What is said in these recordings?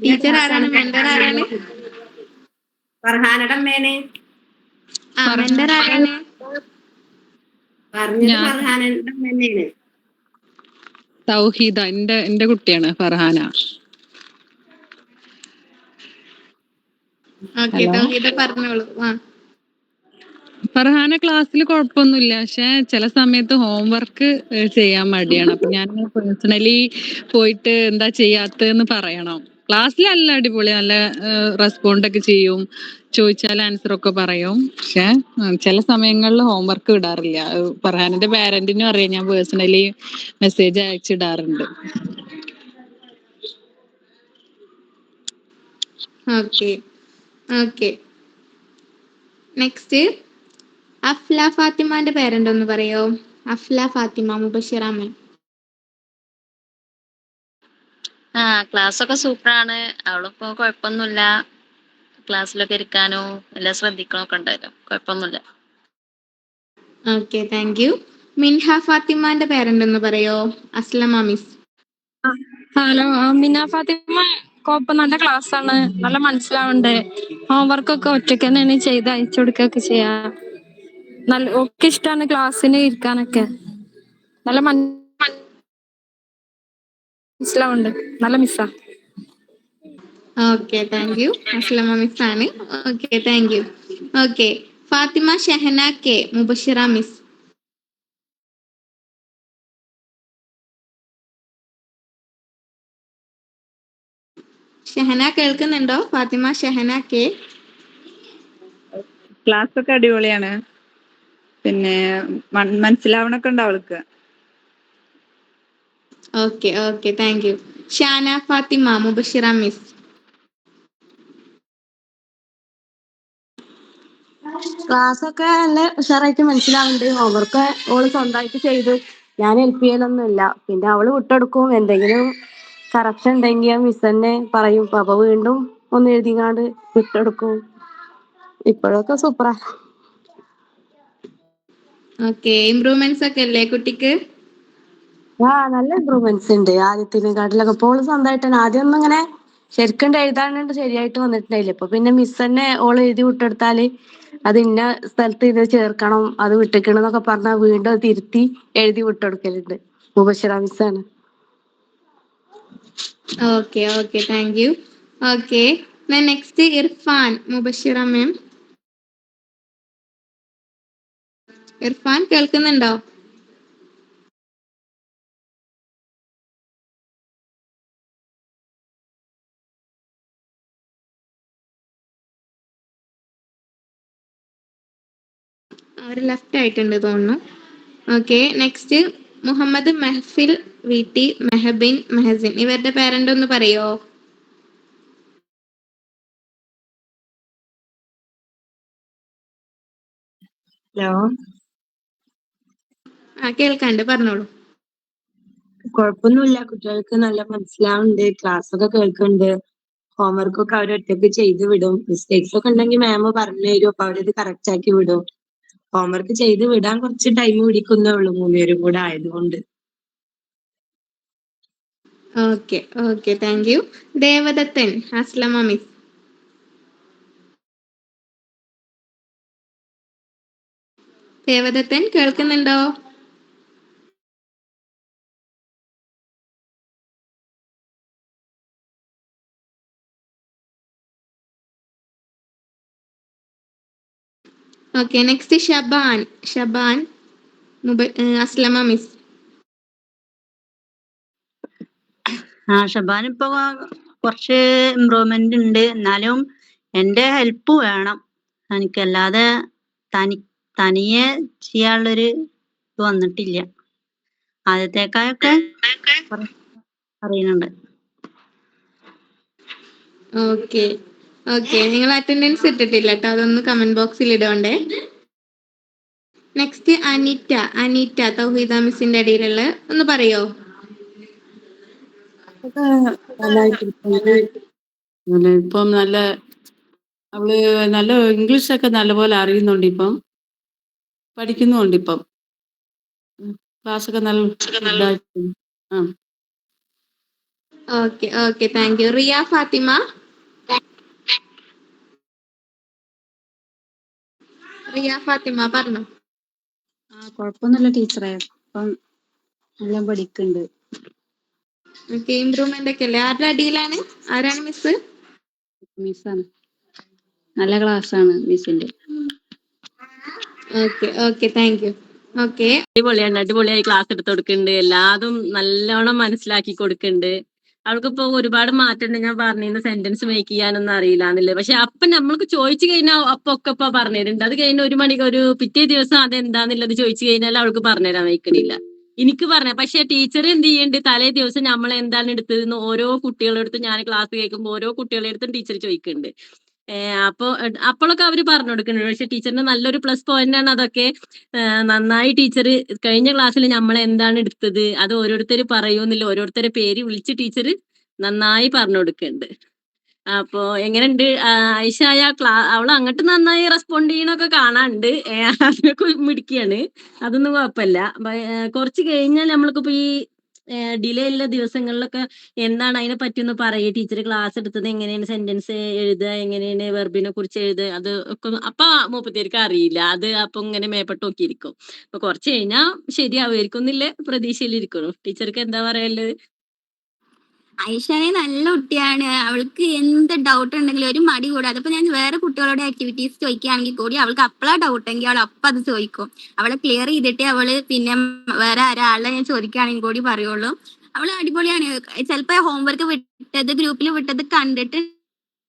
Teacher ആരാണ്? Mentor ആരാണ്? ഫർഹാനയുടെ അമ്മേനെ. മെന്റർ ആരാണ്? പറഞ്ഞത് ഫർഹാനയുടെ അമ്മ തന്നെയാണ്. തൗഹീദ എന്റെ കുട്ടിയാണ് ഫർഹാന. തൗഹീദ പറഞ്ഞോളൂ. ഫർഹാന ക്ലാസ്സിൽ കുഴപ്പമൊന്നുമില്ല, പക്ഷെ ചില സമയത്ത് ഹോംവർക്ക് ചെയ്യാൻ മടിയാണ്. അപ്പൊ ഞാൻ പേഴ്സണലി പോയിട്ട് എന്താ ചെയ്യാത്തതെന്ന് പറയണം. ക്ലാസ്സിലല്ല അടിപൊളി, നല്ല റെസ്പോണ്ട് ഒക്കെ ചെയ്യും, ചോദിച്ചാൽ ആൻസർ ഒക്കെ പറയും. പക്ഷെ ചില സമയങ്ങളിൽ ഹോംവർക്ക് ഇടാറില്ല. ഫർഹാനന്റെ പാരന്റിനും അറിയാം, ഞാൻ പേഴ്സണലി മെസ്സേജ് അയച്ചിടാറുണ്ട്. ഓക്കെ. നെക്സ്റ്റ് അഫ്ല ഫാത്തിമാന്റെ പേരന്റ് ഒന്ന് പറയോ? അഫ്ല ഫാത്തിമ മുബഷിറാമൻ. ക്ലാസ് ഒക്കെ സൂപ്പറാണ്. അവളിപ്പോ കുഴപ്പമൊന്നുമില്ല, ക്ലാസ്സിലൊക്കെ ഇരിക്കാനോ എല്ലാം ശ്രദ്ധിക്കണമൊക്കെ ഉണ്ടായിരുന്നു, കുഴപ്പമൊന്നുമില്ല. Okay, thank you. മിൻഹ ഫാത്തിമാന്റെ പേരന്റ് ഒന്ന് പറയോ? അസ്ലമ മിസ്. ഹലോ, മിന ഫാത്തിമ കുഴപ്പം, നല്ല ക്ലാസ് ആണ്, നല്ല മനസ്സിലാവുന്നുണ്ട്. ഹോംവർക്ക് ഒക്കെ ഒറ്റയ്ക്ക് തന്നെയാണ് ചെയ്ത് അയച്ചു കൊടുക്കുകയൊക്കെ ചെയ്യാ. നല്ല ഒക്കെ ഇഷ്ടമാണ് ക്ലാസ്സിന് ഇരിക്കാനൊക്കെ, നല്ല മനസ്സിലാവുന്നുണ്ട്, നല്ല മിസ്സാ. Okay, thank you. Aslama miss ആണ്. Okay, thank you. Okay, Fathima Shahana K Mubashira miss. Shahana കേൾക്കുന്നുണ്ടോ? ഫാത്തിമ ഷഹന കെ. ക്ലാസ് ഒക്കെ അടിപൊളിയാണ്, പിന്നെ മനസ്സിലാവണൊക്കെ ഉണ്ട് അവൾക്ക്. Okay, thank you. Shana Fathima Mubashira miss. Class ഒക്കെ നല്ല ഉഷാറായിട്ട് മനസ്സിലാവുന്നുണ്ട്. ഹോംവർക്ക് ഓള് സ്വന്തമായിട്ട് ചെയ്തു, ഞാൻ ഹെൽപ്പ് ചെയ്യലൊന്നുമില്ല. പിന്നെ അവള് വിട്ടെടുക്കും, എന്തെങ്കിലും കറക്ഷൻ ഉണ്ടെങ്കിൽ മിസ് തന്നെ പറയും, അപ്പൊ വീണ്ടും ഒന്ന് എഴുതിങ്ങാണ്ട് വിട്ടെടുക്കും. ഇപ്പോഴൊക്കെ സൂപ്പറാ. ഓക്കെ, ഇംപ്രൂവ്മെന്റ്സ് ഒക്കെ അല്ലേ കുട്ടിക്ക്? നല്ല ഇമ്പ്രൂവ്മെന്റ്സ് ഉണ്ട് ആദ്യത്തിനെക്കാട്ടിലൊക്കെ. ഇപ്പോൾ ഓള് സ്വന്തമായിട്ട് തന്നെ, ആദ്യം ഒന്നും ഇങ്ങനെ ശരിക്കും എഴുതാണ്ട് ശരിയായിട്ട് വന്നിട്ടുണ്ടായില്ല. ഇപ്പൊ പിന്നെ മിസ് തന്നെ ഓള് എഴുതി വിട്ടെടുത്താല് അത് ഇന്ന സ്ഥലത്ത് ഇത് ചേർക്കണം, അത് വിട്ടിക്കണെന്നൊക്കെ പറഞ്ഞാൽ വീണ്ടും അത് തിരുത്തി എഴുതി വിട്ടെടുക്കലുണ്ട്. മുബഷിറ മിസ്സാണ്. Okay, thank you. Okay, next Irfan Mubashira ma'am. Irfan കേൾക്കുന്നുണ്ടോ? അവർ ലെഫ്റ്റ് ആയിട്ടുണ്ട് തോന്നുന്നു. Okay, next Muhammad Mehfil V T Mehabin Mehasin. ഇവരുടെ പേരന്റ് ഒന്ന് പറയോ? ഹലോ, കേൾക്കാണ്ട്, പറഞ്ഞോളൂ. കുഴപ്പമൊന്നുമില്ല, കുട്ടികൾക്ക് നല്ല മനസ്സിലാവുന്നുണ്ട്, ക്ലാസ് ഒക്കെ കേൾക്കുന്നുണ്ട്, ഹോംവർക്ക് ഒക്കെ അവർ ഒറ്റയ്ക്ക് ചെയ്ത് വിടും. മിസ്റ്റേക്സ് ഒക്കെ ഉണ്ടെങ്കിൽ മാം പറഞ്ഞു തരും, അപ്പൊ അവരത് കറക്റ്റ് ആക്കി വിടും. ഹോംവർക്ക് ചെയ്ത് വിടാൻ കുറച്ച് ടൈം പിടിക്കുന്നേ ഉള്ളൂ, 3 പേരും കൂടെ ആയതുകൊണ്ട്. Okay, thank you. Devadathan Aslama miss. Devadathan കേൾക്കുന്നുണ്ടോ? Okay, next Shaban Aslama miss. Shaban ഇപ്പൊ കുറച്ച് ഇമ്പ്രൂവ്മെന്റ് ഉണ്ട്, എന്നാലും എന്റെ ഹെൽപ്പ് വേണം എനിക്കല്ലാതെ തനിയെ ചെയ്യാനുള്ളൊരു ഇത് വന്നിട്ടില്ല. ആദ്യത്തേക്കായൊക്കെ അറിയുന്നുണ്ട്. ഓക്കെ, നിങ്ങൾ അറ്റൻഡൻസ് ഇട്ടിട്ടില്ല കേട്ടോ, അതൊന്ന് കമന്റ് ബോക്സിൽ ഇടണ്ടേ. നെക്സ്റ്റ് അനീറ്റ തൗഹീദ മിസ്സിന്റെ അടിയിലുള്ള ഒന്ന് പറയോ? ഇപ്പം അവള് നല്ല ഇംഗ്ലീഷൊക്കെ നല്ലപോലെ അറിയുന്നുണ്ട്, ഇപ്പം പഠിക്കുന്നുണ്ട്. ഇപ്പം ക്ലാസ്സൊക്കെ നല്ല ഇതായിട്ട്. Okay okay thank you. Riya Fathima. Riya Fathima പറഞ്ഞു. കുഴപ്പമൊന്നുമില്ല ടീച്ചറെ, ഇപ്പം നല്ല പഠിക്കുന്നുണ്ട്. ഓക്കെ, ഇമ്പ്രൂവ്മെന്റ് ഒക്കെ അല്ലേ? ആരുടെ അടിയിലാണ്? ആരാണ് മിസ്? മിസ്സാണ്, നല്ല ക്ലാസ്സാണ് മിസ്സിന്റെ. Okay okay thank you. Okay, അടിപൊളിയാണ്, അടിപൊളിയായി ക്ലാസ് എടുത്ത് കൊടുക്കുന്നുണ്ട്, എല്ലാതും നല്ലോണം മനസ്സിലാക്കി കൊടുക്കുന്നുണ്ട്. അവൾക്കിപ്പോ ഒരുപാട് മാറ്റമുണ്ട്. ഞാൻ പറഞ്ഞിരുന്ന സെന്റൻസ് മേക്ക് ചെയ്യാനൊന്നും അറിയില്ലാന്നില്ല, പക്ഷെ അപ്പൊ നമ്മൾക്ക് ചോദിച്ചു കഴിഞ്ഞാൽ അപ്പൊ ഒക്കെ ഇപ്പൊ പറഞ്ഞുതരുന്നുണ്ട്. അത് കഴിഞ്ഞ ഒരു പിറ്റേ ദിവസം അതെന്താന്നുള്ളത് ചോദിച്ചു കഴിഞ്ഞാൽ അവൾക്ക് പറഞ്ഞുതരാൻ വയ്ക്കണില്ല. എനിക്ക് പറഞ്ഞ, പക്ഷെ ടീച്ചർ എന്ത് ചെയ്യുന്നുണ്ട്, തലേ ദിവസം നമ്മൾ എന്താണ് എടുത്തതെന്ന് ഓരോ കുട്ടികളുടെ അടുത്തും ഞാൻ ക്ലാസ് കേൾക്കുമ്പോൾ ഓരോ കുട്ടികളുടെ അടുത്തും ടീച്ചർ ചോദിക്കുന്നുണ്ട്. അപ്പോഴൊക്കെ അവര് പറഞ്ഞു കൊടുക്കുന്നുണ്ട്. പക്ഷെ ടീച്ചറിന്റെ നല്ലൊരു പ്ലസ് പോയിന്റ് ആണ് അതൊക്കെ. നന്നായി ടീച്ചർ കഴിഞ്ഞ ക്ലാസ്സിൽ നമ്മൾ എന്താണ് എടുത്തത് അത് ഓരോരുത്തർ പറയൂന്നില്ല, ഓരോരുത്തരെ പേര് വിളിച്ച് ടീച്ചർ നന്നായി പറഞ്ഞു കൊടുക്കുന്നുണ്ട്. അപ്പൊ എങ്ങനെയുണ്ട് ഐഷായ? അവൾ അങ്ങോട്ട് നന്നായി റെസ്പോണ്ട് ചെയ്യണൊക്കെ കാണാനുണ്ട്. അതിനൊക്കെ മിടിക്കുകയാണ്, അതൊന്നും കുഴപ്പമില്ല. കുറച്ച് കഴിഞ്ഞാൽ നമ്മൾക്കിപ്പോ ഈ ഡിലേ ഉള്ള ദിവസങ്ങളിലൊക്കെ എന്താണ് അതിനെ പറ്റി ഒന്ന് പറയുക. ടീച്ചർ ക്ലാസ് എടുത്തത് എങ്ങനെയാണ്, സെന്റൻസ് എഴുതുക എങ്ങനെയാണ്, വെർബിനെ കുറിച്ച് എഴുതുക, അത് ഒക്കെ അപ്പൊ മൂപ്പത്തിയർക്ക് അറിയില്ല. അത് അപ്പൊ ഇങ്ങനെ മേപ്പെട്ട് നോക്കിയിരിക്കും. അപ്പൊ കുറച്ച് കഴിഞ്ഞാൽ ശരിയാവുമായിരിക്കും എന്നില്ല പ്രതീക്ഷയിലിരിക്കുന്നു. ടീച്ചർക്ക് എന്താ പറയാനുള്ളത്? ഐഷാനെ നല്ല കുട്ടിയാണ്. അവൾക്ക് എന്ത് ഡൗട്ട് ഉണ്ടെങ്കിലും ഒരു മടി കൂടാതെ, ഇപ്പൊ ഞാൻ വേറെ കുട്ടികളോട് ആക്ടിവിറ്റീസ് ചോദിക്കുകയാണെങ്കിൽ കൂടി അവൾക്ക് അപ്പളാ ഡൗട്ട് എങ്കിൽ അവൾ അപ്പം അത് ചോദിക്കും. അവളെ ക്ലിയർ ചെയ്തിട്ടേ അവള് പിന്നെ വേറെ ആരാളെ ഞാൻ ചോദിക്കുകയാണെങ്കിൽ കൂടി പറയുള്ളൂ. അവള് അടിപൊളിയാണ്. ചിലപ്പോ ഹോംവർക്ക് വിട്ടത് ഗ്രൂപ്പിൽ വിട്ടത് കണ്ടിട്ട്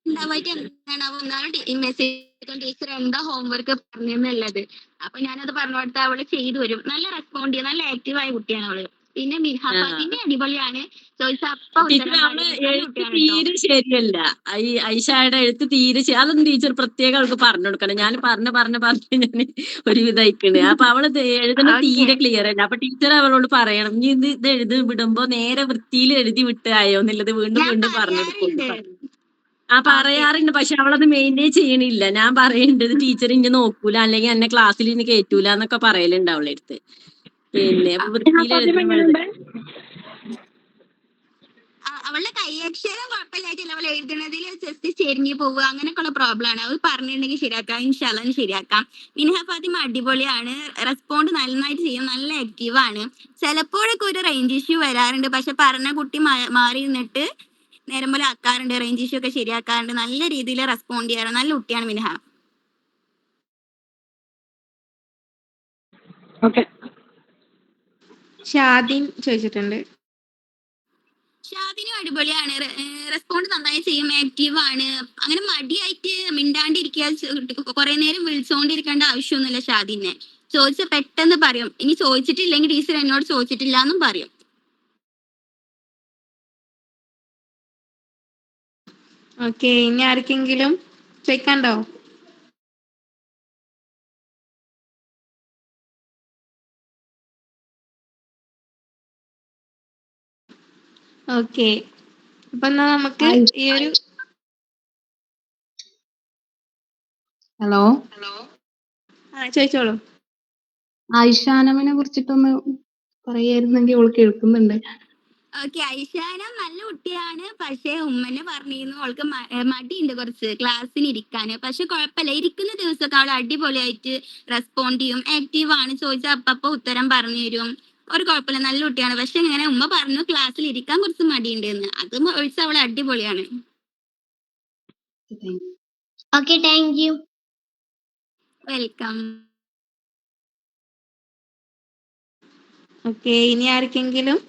ഉണ്ടാവായിട്ട് എന്താണ് മെസ്സേജ് ടീച്ചർ എന്താ ഹോംവർക്ക് പറഞ്ഞെന്നുള്ളത്. അപ്പൊ ഞാനത് പറഞ്ഞു കൊടുത്താൽ അവള് ചെയ്തു വരും. നല്ല റെസ്പോണ്ട് ചെയ്യും, നല്ല ആക്റ്റീവായ കുട്ടിയാണ് അവള്. പിന്നെ മിൻഹ ഫാത്തിമ അടിപൊളിയാണ്. ചോദിച്ചാൽ അപ്പൊ ടീച്ചർ ഉത്തരം അവള് പറയും. നല്ല എഴുത്ത് കുട്ടിയാണ് കേട്ടോ. തീരെ ശരിയല്ല. ഐഷയുടെ എഴുത്ത് തീരെ അതൊന്നും ടീച്ചർ പ്രത്യേകം അവൾക്ക് പറഞ്ഞു കൊടുക്കണം. ഞാൻ പറഞ്ഞ് ഞാൻ ഒരുവിധം അയക്കണേ. അപ്പൊ അവള് എഴുതണ ഓക്കെ തീരെ ക്ലിയർ അല്ല. അപ്പൊ ടീച്ചർ അവളോട് പറയണം, നീ ഇത് എഴുതി വിടുമ്പോ നേരെ വൃത്തിയിൽ എഴുതി വിട്ടായോ എന്നുള്ളത് വീണ്ടും ഞാൻ വീണ്ടും പറഞ്ഞു പറയാറുണ്ട്. കൊടുക്കും. ഓക്കെ പറയാറുണ്ട്, പക്ഷെ അവളത് മെയിൻറ്റെയിൻ ചെയ്യണില്ല. ഞാൻ പറയുന്നുണ്ട് ടീച്ചർ ഇനി നോക്കൂല, അല്ലെങ്കിൽ എന്നെ ക്ലാസ്സിൽ ഇനി കയറ്റൂല എന്നൊക്കെ പറയലുണ്ട് അവളുടെ അടുത്ത്. പിന്നെ അപ്പൊ വൃത്തിയിൽ എഴുതണം. അവളുടെ കൈയക്ഷരം കുഴപ്പമില്ലായിട്ടില്ല. അവൾ എഴുതുന്നതിൽ ജസ്റ്റ് ചെരിഞ്ഞു പോവുക അങ്ങനെയൊക്കെയുള്ള പ്രോബ്ലം ആണ്. അവൾ പറഞ്ഞിട്ടുണ്ടെങ്കിൽ ശരിയാക്കാം, ഇൻഷാല്ല ശരിയാക്കാം. മിൻഹ ഫാത്തിമ അടിപൊളിയാണ്, റെസ്പോണ്ട് നന്നായിട്ട് ചെയ്യും, നല്ല ആക്റ്റീവ് ആണ്. ചിലപ്പോഴൊക്കെ ഒരു റേഞ്ച് ഇഷ്യൂ വരാറുണ്ട്, പക്ഷെ പറഞ്ഞ കുട്ടി മാറി നിന്നിട്ട് നേരം പോലെ ആക്കാറുണ്ട്, റേഞ്ച് ഇഷ്യൂ ഒക്കെ ശരിയാക്കാറുണ്ട്, നല്ല രീതിയിൽ റെസ്പോണ്ട് ചെയ്യാറ്. നല്ല കുട്ടിയാണ് മിൻഹ. ഷാദിൻ ചോദിച്ചിട്ടുണ്ട്. ഷാദിനും അടിപൊളിയാണ്, റെസ്പോണ്ട് നന്നായി ചെയ്യും, ആക്റ്റീവ് ആണ്. അങ്ങനെ മടിയായിട്ട് മിണ്ടാണ്ടിരിക്കുക, കുറെ നേരം വിളിച്ചോണ്ടിരിക്കേണ്ട ആവശ്യമൊന്നുമില്ല ഷാദിനെ. ചോദിച്ച പെട്ടെന്ന് പറയും. ഇനി ചോദിച്ചിട്ടില്ലെങ്കിൽ ടീച്ചർ എന്നോട് ചോദിച്ചിട്ടില്ല എന്നും പറയും. ഓക്കെ, ഇനി ആർക്കെങ്കിലും ചോദിക്കാണ്ടോ? ഓക്കെ, അപ്പൊ എന്നാ നമുക്ക് ഈ ഒരു ഹലോ, ചോദിച്ചോളൂ. ഐഷാനമിനെ കുറിച്ചിട്ടൊന്ന് പറയായിരുന്നെങ്കിൽ അവൾ കേൾക്കുന്നുണ്ട്. ഓക്കെ, ഐഷാന നല്ല കുട്ടിയാണ്. പക്ഷെ ഉമ്മനെ പറഞ്ഞിരുന്നു അവൾക്ക് മടിയുണ്ട് കുറച്ച് ക്ലാസ്സിന് ഇരിക്കാന്. പക്ഷെ കുഴപ്പമില്ല, ഇരിക്കുന്ന ദിവസമൊക്കെ അവൾ അടിപൊളിയായിട്ട് റെസ്പോണ്ട് ചെയ്യും, ആക്റ്റീവ് ആണ്. ചോദിച്ചാൽ അപ്പപ്പോ ഉത്തരം പറഞ്ഞു തരും. ഒരു കുഴപ്പമില്ല, നല്ല കുട്ടിയാണ്. പക്ഷെ ഇങ്ങനെ ഉമ്മ പറഞ്ഞു ക്ലാസ്സിൽ ഇരിക്കാൻ കുറച്ച് മടിയുണ്ട് എന്ന്. അത് ഒഴിച്ച് അവൾ അടിപൊളിയാണ്. Okay, thank U. Welcome. Okay, ഇനി ആർക്കെങ്കിലും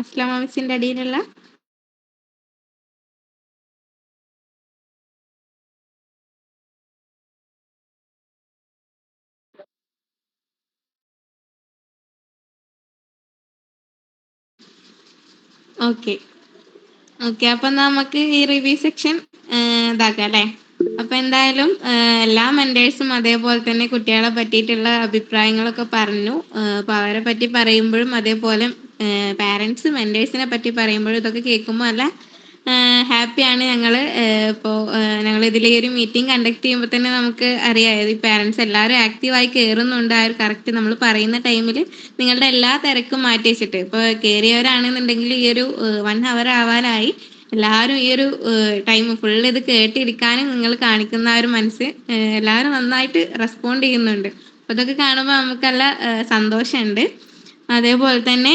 അസ്ലാമ മിസ്സിന്റെ അടിയിലുള്ള ഓക്കെ ഓക്കെ അപ്പൊ നമുക്ക് ഈ റിവ്യൂ സെക്ഷൻ ഇതാക്കാം അല്ലേ? അപ്പൊ എന്തായാലും എല്ലാ മെന്റേഴ്സും അതേപോലെ തന്നെ കുട്ടികളെ പറ്റിയിട്ടുള്ള അഭിപ്രായങ്ങളൊക്കെ പറഞ്ഞു. അപ്പൊ അവരെ പറ്റി പറയുമ്പോഴും അതേപോലെ പാരന്റ്സ് മെന്റേഴ്സിനെ പറ്റി പറയുമ്പോഴും ഇതൊക്കെ കേൾക്കുമ്പോൾ നല്ല ഹാപ്പിയാണ് ഞങ്ങൾ. ഇപ്പോൾ ഞങ്ങൾ ഇതിൽ ഈ ഒരു മീറ്റിംഗ് കണ്ടക്ട് ചെയ്യുമ്പോൾ തന്നെ നമുക്ക് അറിയാം ഈ പാരൻസ് എല്ലാവരും ആക്റ്റീവായി കയറുന്നുണ്ട്. ആ ഒരു കറക്റ്റ് നമ്മൾ പറയുന്ന ടൈമിൽ നിങ്ങളുടെ എല്ലാ തിരക്കും മാറ്റി വെച്ചിട്ട് ഇപ്പോൾ കയറിയവരാണെന്നുണ്ടെങ്കിൽ ഈ ഒരു 1 hour ആവാനായി എല്ലാവരും ഈ ഒരു ടൈം ഫുള്ള് ഇത് കേട്ടിരിക്കാനും നിങ്ങൾ കാണിക്കുന്ന ആ ഒരു മനസ്സ് എല്ലാവരും നന്നായിട്ട് റെസ്പോണ്ട് ചെയ്യുന്നുണ്ട്. അപ്പോൾ ഇതൊക്കെ കാണുമ്പോൾ നമുക്കല്ല സന്തോഷമുണ്ട്. അതേപോലെ തന്നെ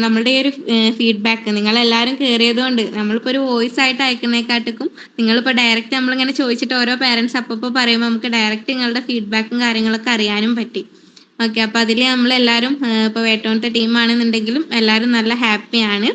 നമ്മളുടെ ഈ ഒരു ഫീഡ്ബാക്ക് നിങ്ങളെല്ലാവരും കയറിയത് കൊണ്ട് നമ്മളിപ്പോൾ ഒരു വോയിസ് ആയിട്ട് അയക്കുന്നതിനെക്കാട്ടും നിങ്ങളിപ്പോൾ ഡയറക്റ്റ് നമ്മളിങ്ങനെ ചോദിച്ചിട്ട് ഓരോ പാരൻസ് അപ്പോൾ പറയുമ്പോൾ നമുക്ക് ഡയറക്റ്റ് നിങ്ങളുടെ ഫീഡ്ബാക്കും കാര്യങ്ങളൊക്കെ അറിയാനും പറ്റി. ഓക്കെ, അപ്പോൾ അതിൽ നമ്മളെല്ലാവരും ഇപ്പോൾ വേട്ടോണത്തെ ടീമാണെന്നുണ്ടെങ്കിലും എല്ലാവരും നല്ല ഹാപ്പിയാണ്.